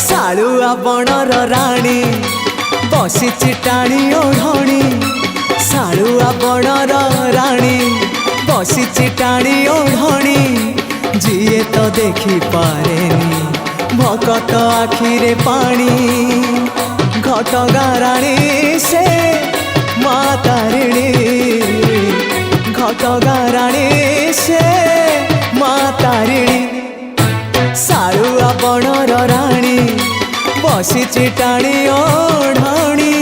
सालुआ बणर राणी बसिछि टाणी ओढ़णी सालुआ बणर राणी बसिछि टाणी ओढ़णी जिए तो देखी पारेनी भकत आखिरे पानी घटगां राणी से माँ तारिणी घटगां राणी से माँ तारिणी सालुआ बणर राणी बसिछि टाणी ओढ़णी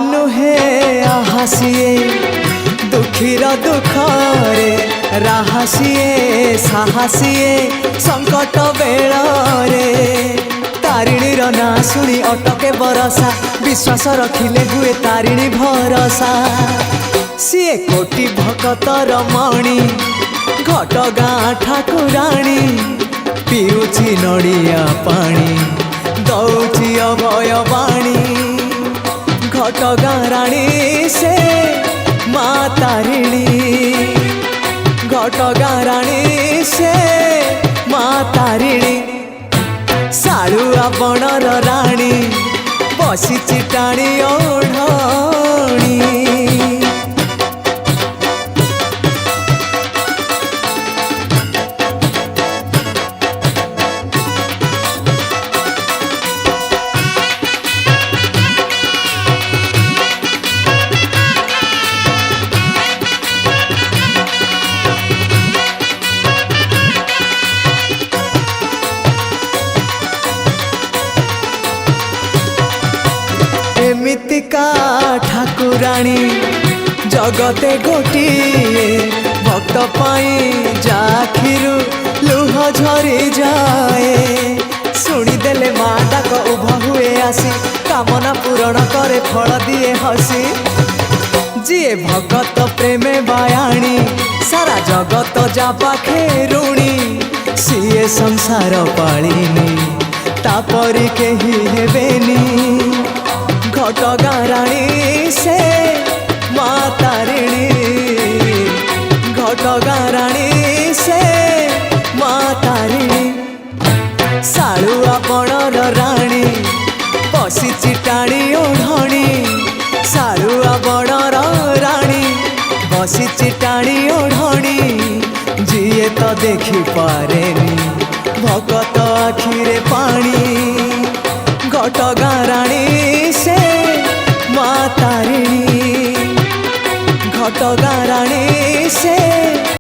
नुहे आहसिए दुखीर दुखरे राहसिए साहसिए संकट बेଳରେ तारिणीर ना शुणी अटके बरसा विश्वास रखिले हुए तारिणी भरसा सीए कोटि भकतर मणि घटगां ठाकुराणी पिउछि नड़िया पानी दौछि अभय बाणी घटगां राणी से माँ तारिणी घटगां राणी से माँ तारिणी सालुआ बणर राणी बसिछि टाणी ओढ़णी एमितिका ठाकुराणी जगते गोटिए भक्त पाई जाखिरु लुह झरी जाए शुणीदेले माँ डाक उभ हुए आसी कामना पूरण करे फल दिए हसी जिए भगत प्रेमे बायाणी सारा जगत जा पाखे ऋणी सीए संसार पालिनी तापरी केही हेबेनी घटगां राणी से माँ तारिणी घटगां राणी से माँ तारिणी सालुआ बणर राणी बसिछि टाणी ओढ़णी सालुआ बणर राणी बसिछि टाणी ओढ़णी जिए तो देखी पारेनी भकत